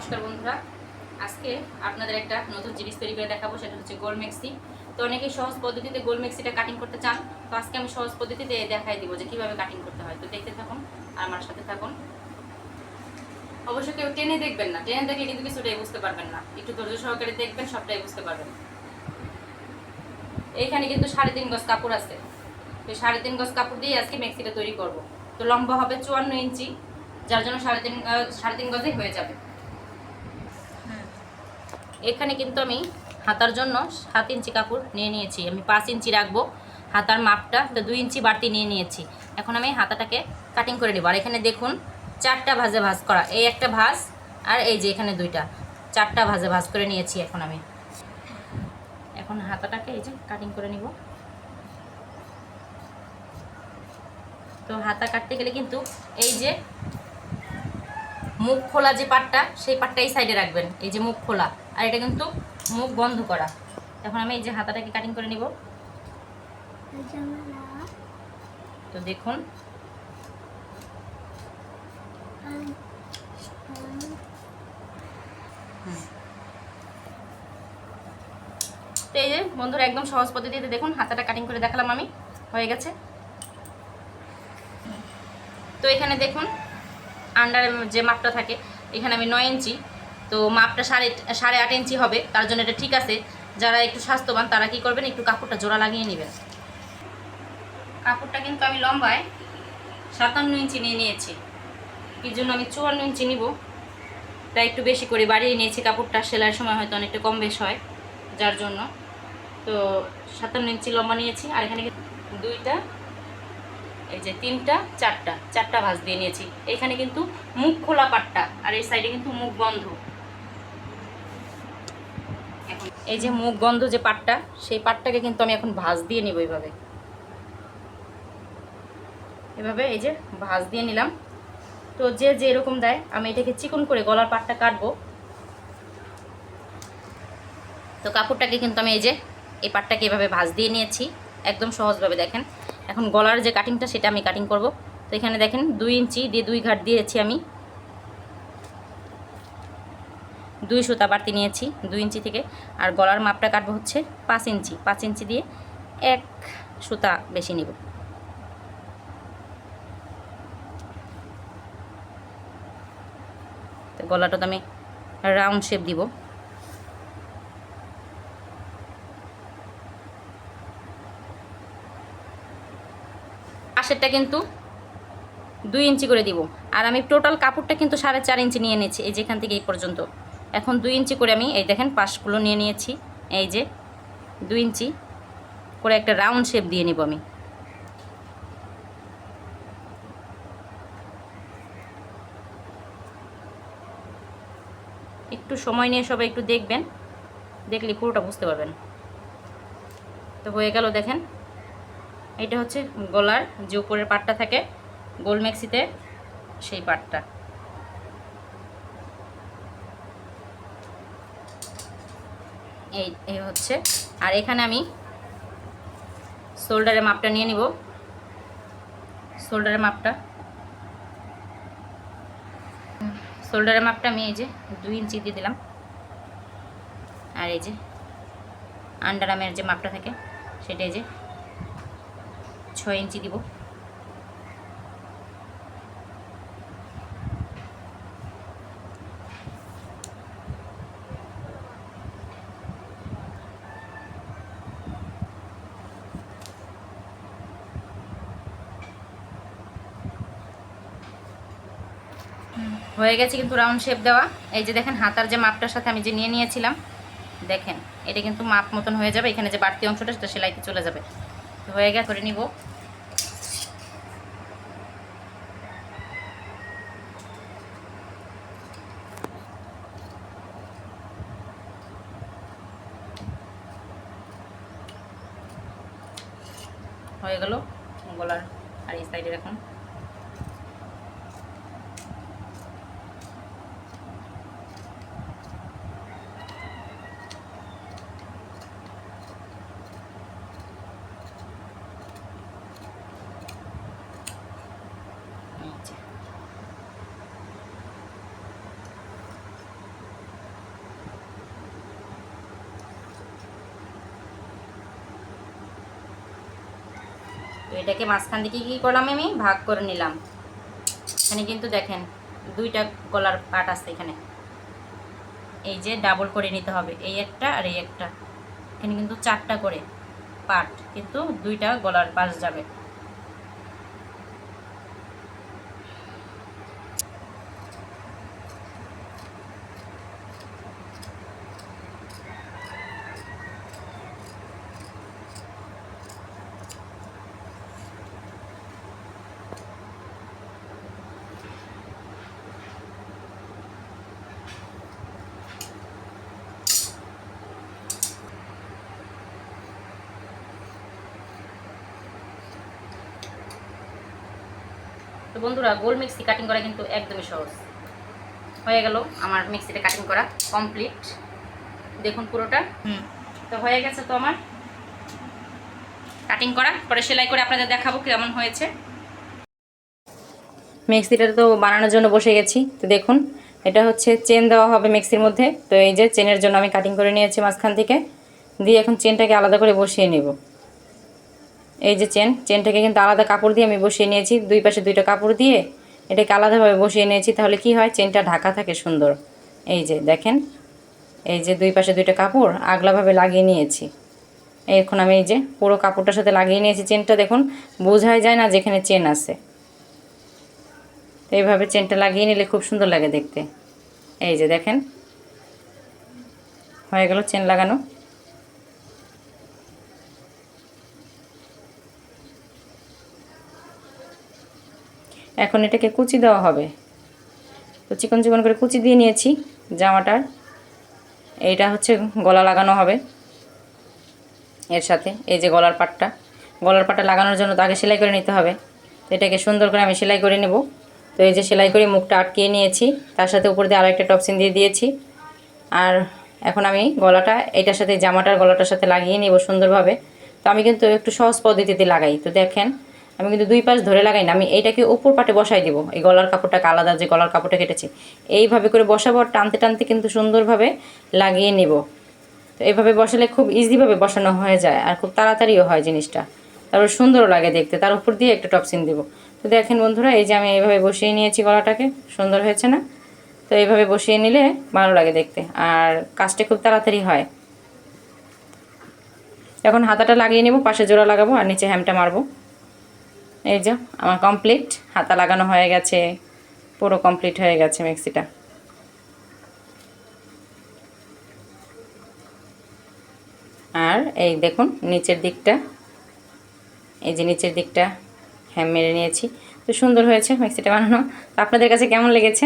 নমস্কার বন্ধুরা, আজকে আপনাদের একটা নতুন জিনিস তৈরি করে দেখাবো, সেটা হচ্ছে গোল মেক্সি। তো অনেকেই সহজ পদ্ধতিতে গোল মেক্সিটা কাটিং করতে চান, তো আজকে আমি সহজ পদ্ধতিতে দেখাই দিব যে কিভাবে কাটিং করতে হয়। তো দেখতে থাকুন আর আমার সাথে থাকুন। অবশ্যই কেউ টেনে দেখবেন না, টেনে দেখলে কিন্তু কিছুটাই বুঝতে পারবেন না, একটু ধৈর্য সহকারে দেখবেন, সবটাই বুঝতে পারবেন। এইখানে কিন্তু 3.5 গজ কাপড় আছে, তো 3.5 গজ কাপড় দিয়ে আজকে মেক্সিটা তৈরি করব। তো লম্বা হবে 54 ইঞ্চি, যার জন্য 3.5 গজে হয়ে যাবে। এখানে কিন্তু আমি হাতার জন্য 7 ইঞ্চি কাপড় নিয়ে নিয়েছি, আমি 5 ইঞ্চি রাখবো হাতার মাপটা, তো 2 ইঞ্চি বাড়তি নিয়ে নিয়েছি। এখন আমি হাতাটাকে কাটিং করে নেব। আর এখানে দেখুন 4টা ভাঁজে ভাঁজ করা, এই একটা ভাঁজ আর এই যে এখানে 2টা, 4টা ভাঁজে ভাঁজ করে নিয়েছি। এখন হাতাটাকে এই যে কাটিং করে নিব। তো হাতা কাটতে গেলে কিন্তু এই যে মুখ খোলা যে পাটটা, সেই পাটটা এই সাইডে রাখবেন, এই যে মুখ খোলা, আর এটা কিন্তু মুখ বন্ধ করা। এখন আমি এই যে হাতাটাকে কাটিং করে নিব। তো দেখুন তো এই যে বন্ধুরা, একদম সহজ পদ্ধতিতে দেখুন হাতাটা কাটিং করে দেখালাম আমি, হয়ে গেছে। তো এখানে দেখুন আন্ডার যে মাপটা থাকে, এখানে আমি 9 ইঞ্চি, তো মাপটা 8.5 ইঞ্চি হবে, তার জন্য এটা ঠিক আছে। যারা একটু স্বাস্থ্যবান তারা কি করবেন, একটু কাপড়টা জোড়া লাগিয়ে নেবেন। কাপড়টা কিন্তু আমি লম্বায় 57 ইঞ্চি নিয়ে নিয়েছি, এই জন্য আমি 54 ইঞ্চি নিব, তাই একটু বেশি করে বাড়িয়ে নিয়েছি কাপড়টা। সেলাইয়ের সময় হয়তো অনেকটা কম বেশ হয়, যার জন্য। তো 57 ইঞ্চি লম্বা নিয়েছি। আর এখানে 2টা, এই যে 3টা, 4টা ভাঁজ দিয়ে নিয়েছি। এখানে কিন্তু মুখ খোলা পাটটা, আর এই সাইডে কিন্তু মুখ বন্ধ। এখন এই যে মুখ বন্ধ যে পাটটা, সেই পাটটাকে কিন্তু আমি এখন ভাঁজ দিয়ে নিব। এভাবে এই যে ভাঁজ দিয়ে নিলাম। তো যে এরকম দেয়, আমি এটাকে চিকন করে গলার পাটটা কাটবো। তো কাপড়টাকে কিন্তু আমি এই যে এই পাটটাকে এভাবে ভাঁজ দিয়ে নিয়েছি, একদম সহজভাবে দেখেন। এখন গলার যে কাটিংটা, সেটা আমি কাটিং করব। তো এখানে দেখেন 2 ইঞ্চি দিয়ে 2 ঘাট দিয়েছি আমি, 2 সুতা বাড়তি নিয়েছি 2 ইঞ্চি থেকে। আর গলার মাপটা কাটবো হচ্ছে 5 ইঞ্চি, 5 ইঞ্চি দিয়ে 1 সুতা বেশি নিব। তো গলাটা তো আমি রাউন্ড শেপ দিব। পাশেরটা কিন্তু 2 ইঞ্চি করে দিব। আর আমি টোটাল কাপড়টা কিন্তু 4.5 ইঞ্চি নিয়ে নিয়েছি, এই যেখান থেকে এই পর্যন্ত। এখন 2 ইঞ্চি করে আমি এই দেখেন পাশগুলো নিয়ে নিয়েছি, এই যে 2 ইঞ্চি করে একটা রাউন্ড শেপ দিয়ে নিব আমি। একটু সময় নিয়ে সবাই একটু দেখবেন, দেখলে পুরোটা বুঝতে পারবেন। তো হয়ে গেল দেখেন, এটা হচ্ছে গলার যে উপরের পাটটা থাকে গোল মেক্সিতে, সেই পাটটা। এই হচ্ছে। আর এখানে আমি শোল্ডারের মাপটা নিয়ে নিব। শোল্ডারের মাপটা আমি এই যে 2 ইঞ্চি দিয়ে দিলাম। আর এই যে আন্ডার আর্মের যে মাপটা থাকে, সেটা এই যে 6 ইঞ্চি দিব। হয়ে গেছে কিন্তু রাউন্ড শেপ দেওয়া। এই যে দেখেন হাতার যে মাপটার সাথে আমি যে নিয়ে নিয়েছিলাম, দেখেন এটা কিন্তু মাপ মতন হয়ে যাবে। এখানে যে বাড়তি অংশটা, সেটা সেলাইতে চলে যাবে। তো হয়ে গেছে, করে নিব। হয়ে গেল গলার। আর এই সাইডে এখন তো এটাকে মাঝখান দিকে কী করলাম, আমি ভাগ করে নিলাম। এখানে কিন্তু দেখেন 2টা গলার পার্ট আছে এখানে, এই যে ডাবল করে নিতে হবে, এই একটা আর এই একটা। এখানে কিন্তু 4টা করে পার্ট, কিন্তু 2টা গলার পাশ যাবে। তো বন্ধুরা, গোল মিক্সি কাটিং করা কিন্তু একদমই সহজ। হয়ে গেল আমার মিক্সিটা কাটিং করা কমপ্লিট, দেখুন পুরোটা। তো হয়ে গেছে তো আমার কাটিং করা, পরে সেলাই করে আপনাদের দেখাবো কেমন হয়েছে। মিক্সিটা তো বানানোর জন্য বসে গেছি। তো দেখুন, এটা হচ্ছে চেন দেওয়া হবে মিক্সির মধ্যে। তো এই যে চেনের জন্য আমি কাটিং করে নিয়েছি মাঝখান থেকে, দিয়ে এখন চেনটাকে আলাদা করে বসিয়ে নেব। এই যে চেনটাকে কিন্তু আলাদা কাপড় দিয়ে আমি বসিয়ে নিয়েছি, 2 পাশে 2টা কাপড় দিয়ে এটাকে আলাদাভাবে বসিয়ে নিয়েছি। তাহলে কি হয়, চেনটা ঢাকা থাকে সুন্দর। এই যে দেখেন, এই যে 2 পাশে 2টা কাপড় আগলাভাবে লাগিয়ে নিয়েছি। এখন আমি এই যে পুরো কাপড়টার সাথে লাগিয়ে নিয়েছি চেনটা। দেখুন, বোঝাই যায় না যেখানে চেন আছে। এইভাবে চেনটা লাগিয়ে নিলে খুব সুন্দর লাগে দেখতে। এই যে দেখেন, হয়ে গেল চেন লাগানো। এখন এটাকে কুচি দেওয়া হবে। তো চিকন চিকন করে কুচি দিয়ে নিয়েছি জামাটার। এইটা হচ্ছে গলা লাগানো হবে এর সাথে। এই যে গলার পাটটা লাগানোর জন্য তো আগে সেলাই করে নিতে হবে। তো এটাকে সুন্দর করে আমি সেলাই করে নেব। তো এই যে সেলাই করে মুখটা আটকিয়ে নিয়েছি, তার সাথে উপর দিয়ে আরেকটা টপসিন দিয়ে দিয়েছি। আর এখন আমি গলাটা এটার সাথে, জামাটার গলাটার সাথে লাগিয়ে নেব সুন্দরভাবে। তো আমি কিন্তু একটু সহজ পদ্ধতিতে লাগাই। তো দেখেন, আমি কিন্তু 2 পাশ ধরে লাগাই না, আমি এইটাকে উপর পাটে বসাই দেবো। এই গলার কাপড়টাকে আলাদা, যে গলার কাপড়টা কেটেছি এইভাবে করে বসাবো, টানতে টানতে কিন্তু সুন্দরভাবে লাগিয়ে নেব। তো এইভাবে বসালে খুব ইজিভাবে বসানো হয়ে যায়, আর খুব তাড়াতাড়িও হয় জিনিসটা, তারপর সুন্দরও লাগে দেখতে। তার উপর দিয়ে একটা টপসিন দেবো। তো দেখেন বন্ধুরা, এই যে আমি এইভাবে বসিয়ে নিয়েছি গলাটাকে, সুন্দর হয়েছে না? তো এইভাবে বসিয়ে নিলে ভালো লাগে দেখতে, আর কাজটা খুব তাড়াতাড়ি হয়। এখন হাতাটা লাগিয়ে নেব, পাশে জোড়া লাগাবো আর নিচে হ্যামটা মারবো। এই যে আমার কমপ্লিট, হাতা লাগানো হয়ে গেছে, পুরো কমপ্লিট হয়ে গেছে মিক্সিটা। আর এই দেখুন নিচের দিকটা, এই যে নিচের দিকটা হ্যাম মেরে নিয়েছি। তো সুন্দর হয়েছে মিক্সিটা বানানো। তো আপনাদের কাছে কেমন লেগেছে?